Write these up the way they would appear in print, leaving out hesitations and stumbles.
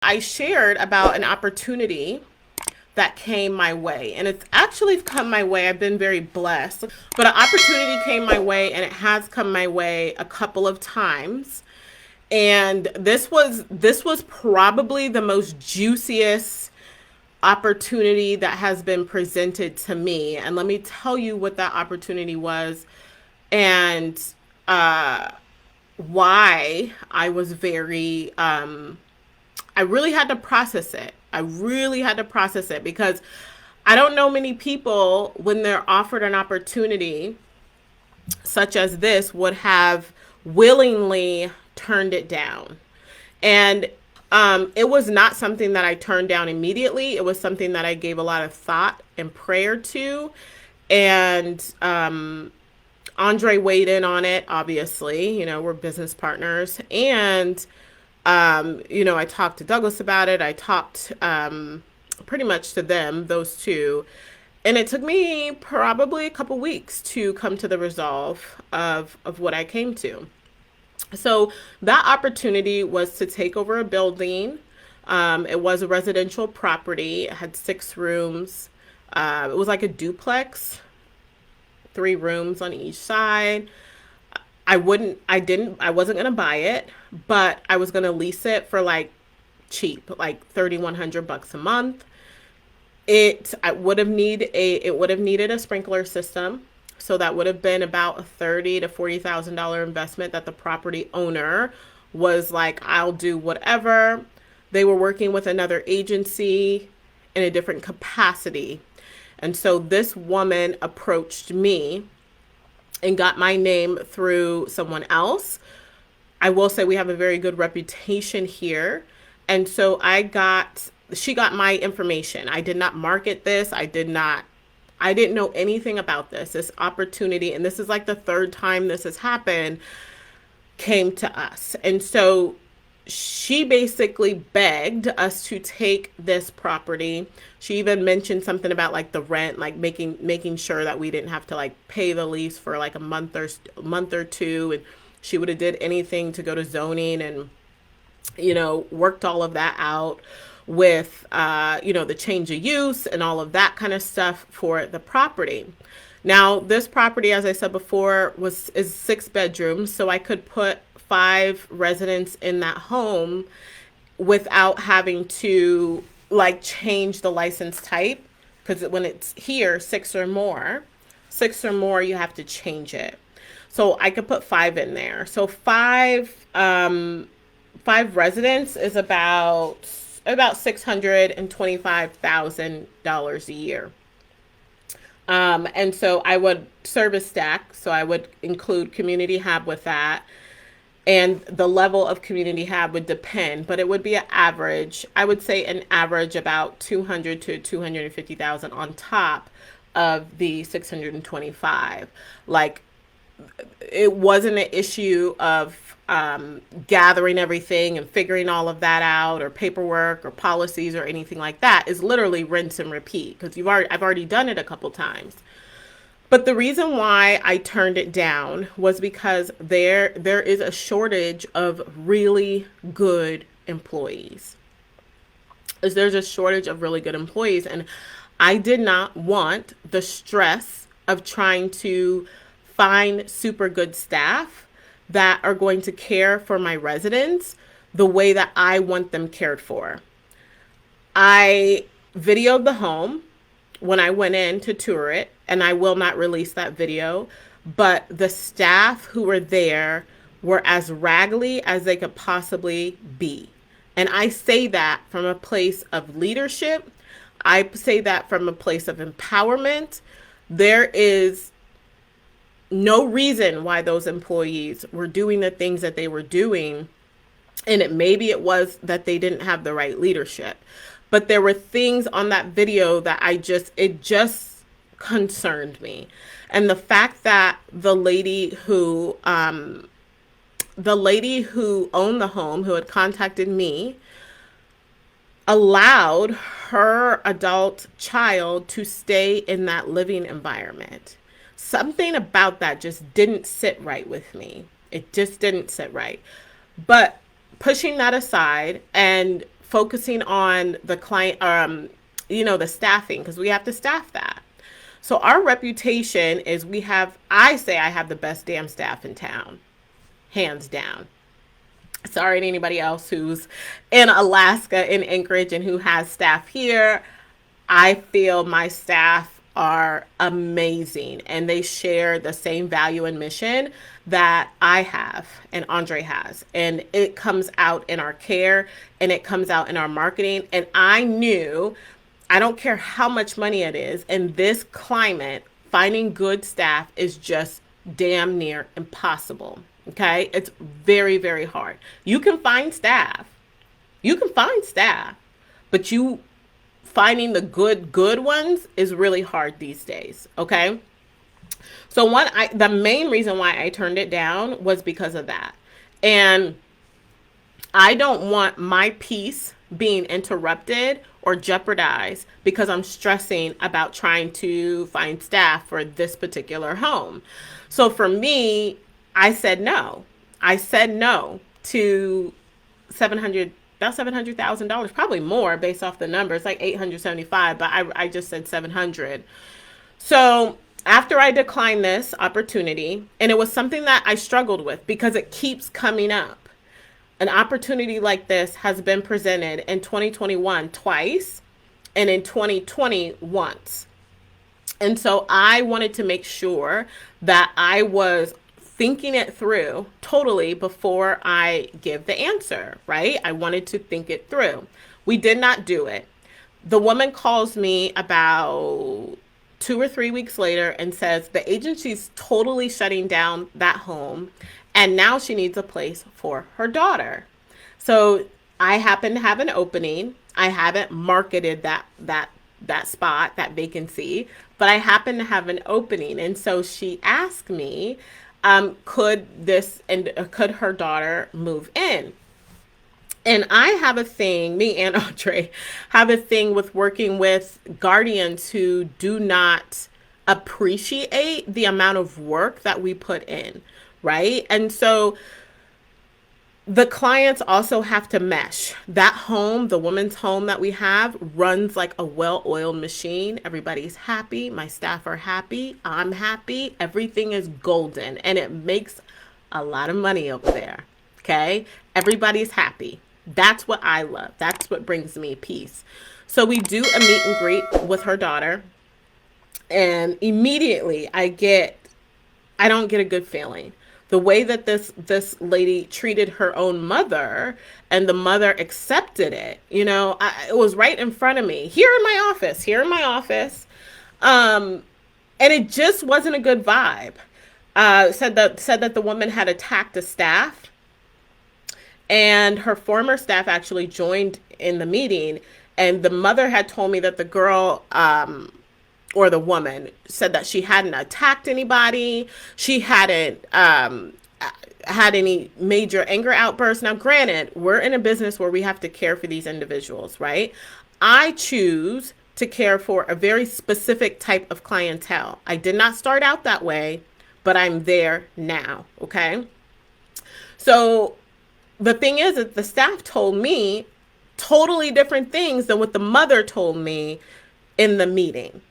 I shared about an opportunity that came my way. And it's actually come my way. I've been very blessed. But an opportunity came my way, and it has come my way a couple of times. And this was probably the most juiciest opportunity that has been presented to me. And let me tell you what that opportunity was, and uh why I was very I really had to process it. I really had to process it because I don't know many people when they're offered an opportunity such as this would have willingly turned it down. And it was not something that I turned down immediately. It was something that I gave a lot of thought and prayer to. And Andre weighed in on it, obviously. We're business partners. And I talked to Douglas about it. I talked pretty much to them, those two. And it took me probably a couple weeks to come to the resolve of what I came to. So that opportunity was to take over a building. It was a residential property. It had 6 rooms. It was like a duplex, 3 rooms on each side. I wasn't going to buy it, but I was going to lease it for like cheap, like $3,100 a month. It would have needed a sprinkler system. So that would have been about a $30,000 to $40,000 investment that the property owner was like, I'll do whatever. They were working with another agency in a different capacity. And so this woman approached me and got my name through someone else. I will say we have a very good reputation here. And so she got my information. I did not market this. I didn't know anything about this opportunity. And this is like the third time this has happened, came to us. And so she basically begged us to take this property. She even mentioned something about like the rent, like making sure that we didn't have to like pay the lease for like a month or two. And she would have did anything to go to zoning and worked all of that out with the change of use and all of that kind of stuff for the property. Now, this property, as I said before, is 6 bedrooms, so I could put 5 residents in that home without having to like change the license type, because when it's here 6 or more, you have to change it. So I could put 5 in there. So five residents is about $625,000 a year. And so I would service stack. So I would include community hab with that. And the level of community hab would depend, but it would be an average. I would say an average about 200 to 250,000 on top of the 625. Like, it wasn't an issue of gathering everything and figuring all of that out, or paperwork or policies or anything like that. Is literally rinse and repeat, because I've already done it a couple times. But the reason why I turned it down was because there is a shortage of really good employees. There's a shortage of really good employees, and I did not want the stress of trying to find super good staff that are going to care for my residents the way that I want them cared for. I videoed the home when I went in to tour it, and I will not release that video, but the staff who were there were as raggedy as they could possibly be. And I say that from a place of leadership. I say that from a place of empowerment. There is no reason why those employees were doing the things that they were doing. And maybe it was that they didn't have the right leadership. But there were things on that video that it just concerned me. And the fact that the lady who owned the home, who had contacted me, allowed her adult child to stay in that living environment. Something about that just didn't sit right with me. It just didn't sit right. But pushing that aside and focusing on the client, the staffing, because we have to staff that. So our reputation is I say I have the best damn staff in town, hands down. Sorry to anybody else who's in Alaska, in Anchorage, and who has staff here. I feel my staff are amazing and they share the same value and mission that I have and Andre has. And it comes out in our care and it comes out in our marketing. And I knew, I don't care how much money it is, in this climate, finding good staff is just damn near impossible. Okay? It's very, very hard. You can find staff. You can find staff, but finding the good ones is really hard these days. Okay. So the main reason why I turned it down was because of that. And I don't want my peace being interrupted or jeopardized because I'm stressing about trying to find staff for this particular home. So for me, I said no. I said no to about $700,000, probably more based off the numbers, like 875, but I just said 700. So after I declined this opportunity, and it was something that I struggled with because it keeps coming up. An opportunity like this has been presented in 2021 twice and in 2020 once. And so I wanted to make sure that I was thinking it through totally before I give the answer, right? I wanted to think it through. We did not do it. The woman calls me about 2 or 3 weeks later and says the agency's totally shutting down that home and now she needs a place for her daughter. So I happen to have an opening. I haven't marketed that spot, that vacancy, but I happen to have an opening. And so she asked me, could her daughter move in? And I have a thing, me and Andre have a thing with working with guardians who do not appreciate the amount of work that we put in, right? And so the clients also have to mesh. That home, the woman's home that we have, runs like a well-oiled machine. Everybody's happy. My staff are happy. I'm happy. Everything is golden. And it makes a lot of money over there. Okay? Everybody's happy. That's what I love. That's what brings me peace. So we do a meet and greet with her daughter. And immediately I don't get a good feeling. The way that this lady treated her own mother and the mother accepted it, it was right in front of me here in my office. And it just wasn't a good vibe. Said that the woman had attacked a staff and her former staff actually joined in the meeting. And the mother had told me that the girl, or the woman, said that she hadn't attacked anybody. She hadn't had any major anger outbursts. Now, granted, we're in a business where we have to care for these individuals, right? I choose to care for a very specific type of clientele. I did not start out that way, but I'm there now, okay? So the thing is that the staff told me totally different things than what the mother told me in the meeting.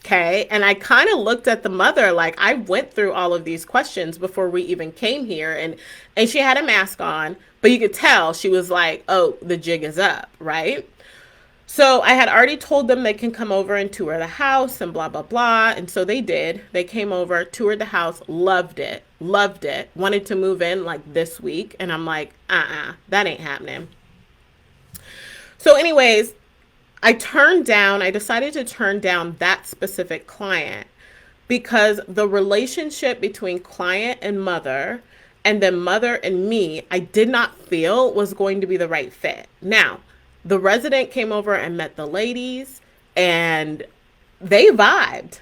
Okay. And I kind of looked at the mother like I went through all of these questions before we even came here. And she had a mask on, but you could tell she was like, oh, the jig is up. Right. So I had already told them they can come over and tour the house and blah, blah, blah. And so they did. They came over, toured the house, loved it, wanted to move in like this week. And I'm like, that ain't happening. So anyways, I decided to turn down that specific client because the relationship between client and then mother and me, I did not feel was going to be the right fit. Now, the resident came over and met the ladies and they vibed.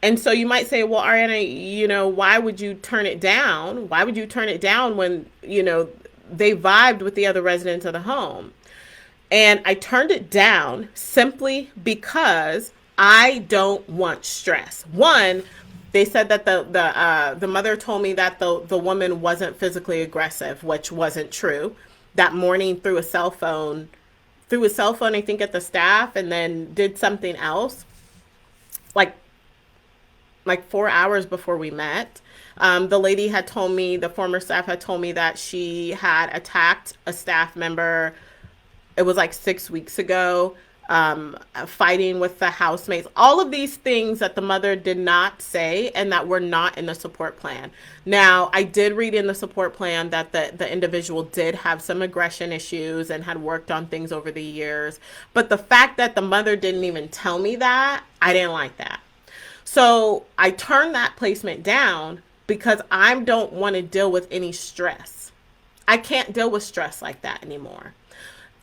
And so you might say, well, Ariana, why would you turn it down? Why would you turn it down when, they vibed with the other residents of the home? And I turned it down simply because I don't want stress. One, they said that the mother told me that the woman wasn't physically aggressive, which wasn't true. that morning threw a cell phone, I think, at the staff, and then did something else like 4 hours before we met. The lady had told me, the former staff had told me that she had attacked a staff member. It was like 6 weeks ago, fighting with the housemates. All of these things that the mother did not say and that were not in the support plan. Now, I did read in the support plan that the individual did have some aggression issues and had worked on things over the years. But the fact that the mother didn't even tell me that, I didn't like that. So I turned that placement down because I don't want to deal with any stress. I can't deal with stress like that anymore.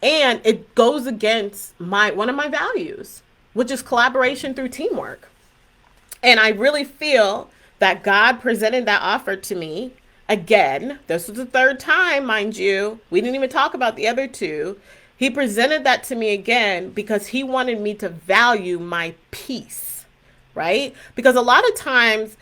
And it goes against one of my values, which is collaboration through teamwork. And I really feel that God presented that offer to me again. This was the third time, mind you. We didn't even talk about the other two. He presented that to me again because he wanted me to value my peace, right? Because a lot of times,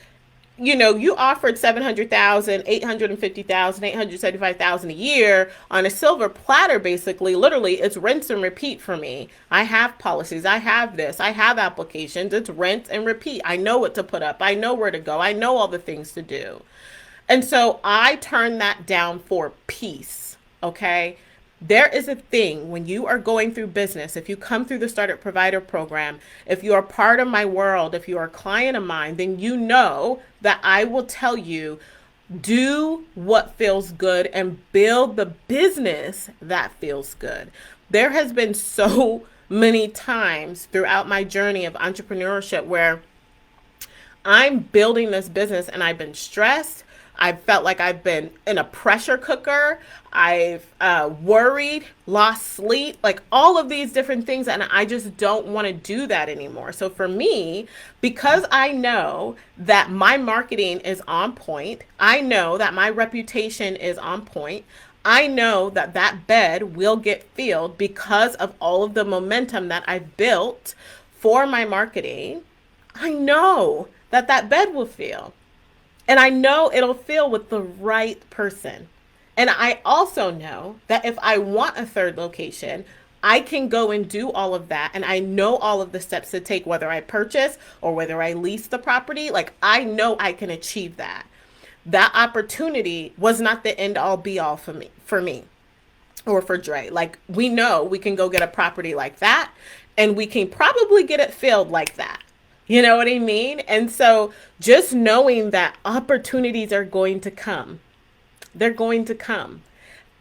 you offered 700,000, 850,000, 875,000 a year on a silver platter, basically. Literally, it's rinse and repeat for me. I have policies. I have this. I have applications. It's rinse and repeat. I know what to put up. I know where to go. I know all the things to do. And so I turned that down for peace. Okay. There is a thing when you are going through business, if you come through the Startup Provider Program, if you are part of my world, if you are a client of mine, then you know that I will tell you, do what feels good and build the business that feels good. There has been so many times throughout my journey of entrepreneurship where I'm building this business and I've been stressed. I've felt like I've been in a pressure cooker. I've worried, lost sleep, like all of these different things. And I just don't want to do that anymore. So for me, because I know that my marketing is on point, I know that my reputation is on point, I know that that bed will get filled because of all of the momentum that I've built for my marketing. I know that that bed will fill. And I know it'll fill with the right person. And I also know that if I want a third location, I can go and do all of that. And I know all of the steps to take, whether I purchase or whether I lease the property. Like, I know I can achieve that. That opportunity was not the end all be all for me or for Dre. Like, we know we can go get a property like that and we can probably get it filled like that. You know what I mean? And so just knowing that opportunities are going to come, they're going to come.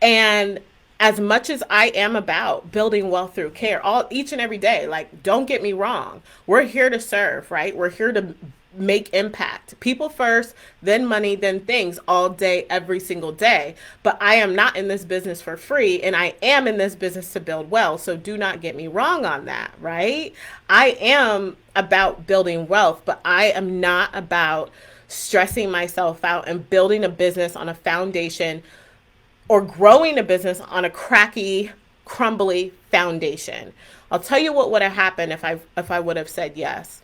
And as much as I am about building wealth through care, each and every day, like, don't get me wrong, we're here to serve, right? We're here to make impact. People first, then money, then things, all day, every single day. But I am not in this business for free, and I am in this business to build wealth. So do not get me wrong on that, right? I am about building wealth, but I am not about stressing myself out and building a business on a foundation or growing a business on a cracky, crumbly foundation. I'll tell you what would have happened if I would have said yes.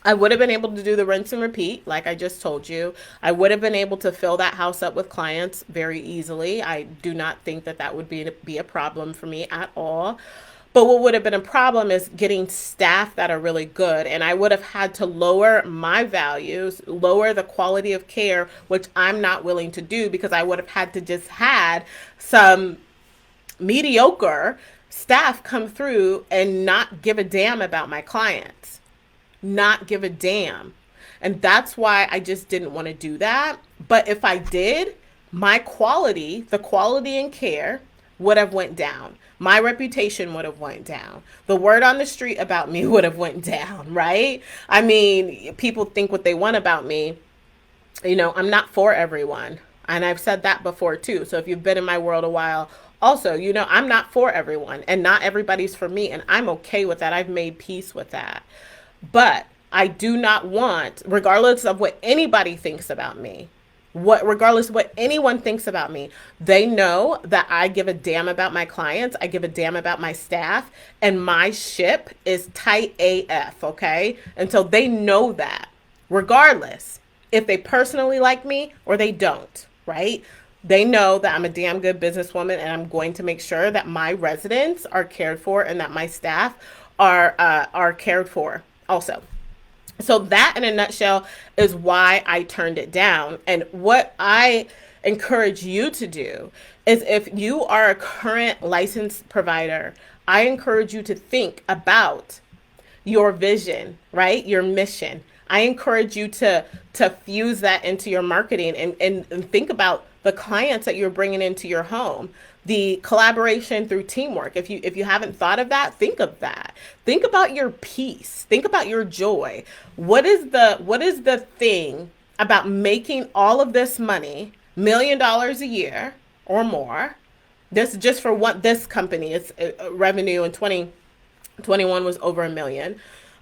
I would have been able to do the rinse and repeat, like I just told you. I would have been able to fill that house up with clients very easily. I do not think that that would be a problem for me at all. But what would have been a problem is getting staff that are really good. And I would have had to lower my values, lower the quality of care, which I'm not willing to do because I would have had to just had some mediocre staff come through and not give a damn about my clients. Not give a damn. And that's why I just didn't want to do that. But if I did, my quality, the quality and care would have went down. My reputation would have went down. The word on the street about me would have went down, right? I mean, people think what they want about me. You know, I'm not for everyone. And I've said that before too. So if you've been in my world a while, also, you know, I'm not for everyone and not everybody's for me. And I'm okay with that. I've made peace with that. But I do not want, regardless of what anybody thinks about me, regardless of what anyone thinks about me, they know that I give a damn about my clients. I give a damn about my staff, and my ship is tight AF, okay? And so they know that, regardless if they personally like me or they don't, right? They know that I'm a damn good businesswoman and I'm going to make sure that my residents are cared for and that my staff are cared for also. So that in a nutshell is why I turned it down. And what I encourage you to do is, if you are a current licensed provider, I encourage you to think about your vision, right? Your mission. I encourage you to fuse that into your marketing, and think about the clients that you're bringing into your home, the collaboration through teamwork. If you haven't thought of that, think of that. Think about your peace. Think about your joy. What is the thing about making all of this money, $1 million a year or more? This just for what this company is, revenue in 2021 was over 1 million.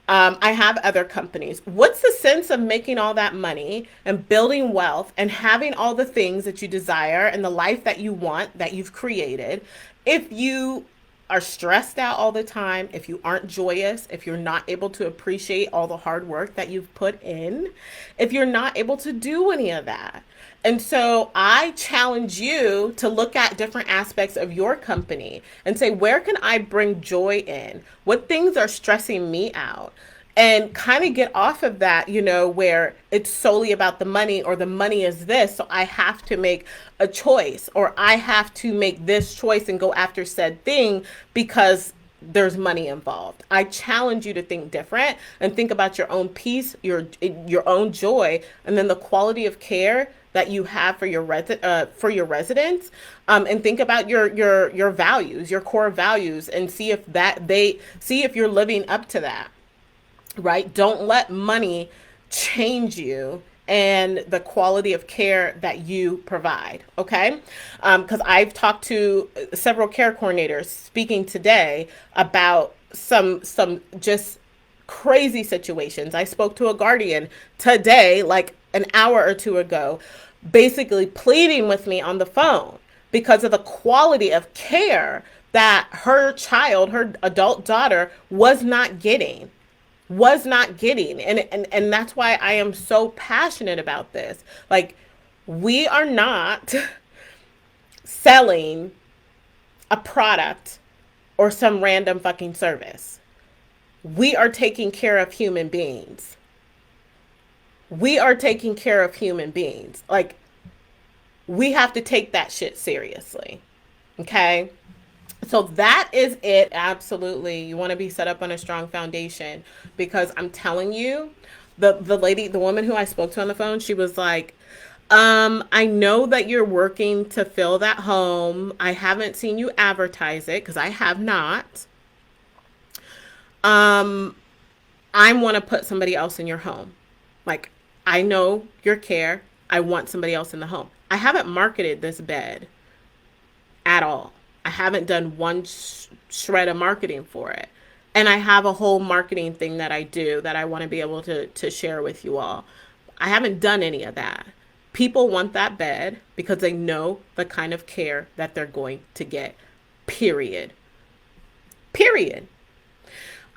I have other companies. What's the sense of making all that money and building wealth and having all the things that you desire and the life that you want, that you've created, if you are stressed out all the time, if you aren't joyous, if you're not able to appreciate all the hard work that you've put in, if you're not able to do any of that? And so I challenge you to look at different aspects of your company and say, where can I bring joy in? What things are stressing me out? And kind of get off of that, where it's solely about the money, or the money is this, so I have to make a choice, or I have to make this choice and go after said thing because there's money involved. I challenge you to think different and think about your own peace, your own joy, and then the quality of care that you have for your residents, and think about your values, your core values, and see if you're living up to that. Right? Don't let money change you and the quality of care that you provide. Okay? Because I've talked to several care coordinators speaking today about some just crazy situations. I spoke to a guardian today, like an hour or two ago, basically pleading with me on the phone because of the quality of care that her child, her adult daughter, was not getting. And that's why I am so passionate about this. Like, we are not selling a product or some random fucking service. We are taking care of human beings. We are taking care of human beings. Like, we have to take that shit seriously. Okay? So that is it. Absolutely. You want to be set up on a strong foundation, because I'm telling you, the woman who I spoke to on the phone, she was like, I know that you're working to fill that home. I haven't seen you advertise it, because I have not. I want to put somebody else in your home. Like, I know your care. I want somebody else in the home. I haven't marketed this bed at all. I haven't done one shred of marketing for it. And I have a whole marketing thing that I do that I want to be able to share with you all. I haven't done any of that. People want that bed because they know the kind of care that they're going to get. Period. Period.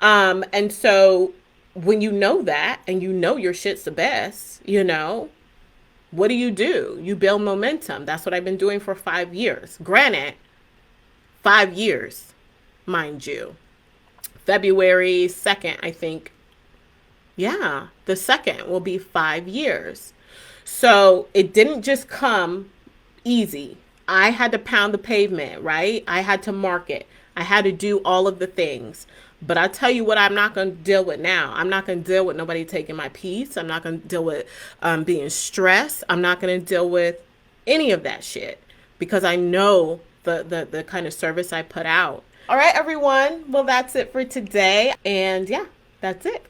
And so when you know that, and you know your shit's the best, what do? You build momentum. That's what I've been doing for 5 years. Granted, 5 years, mind you. February 2nd, I think. Yeah, the 2nd will be 5 years. So it didn't just come easy. I had to pound the pavement, right? I had to market. I had to do all of the things. But I tell you what, I'm not going to deal with now. I'm not going to deal with nobody taking my peace. I'm not going to deal with being stressed. I'm not going to deal with any of that shit, because I know the kind of service I put out. All right, everyone. Well, that's it for today. And yeah, that's it.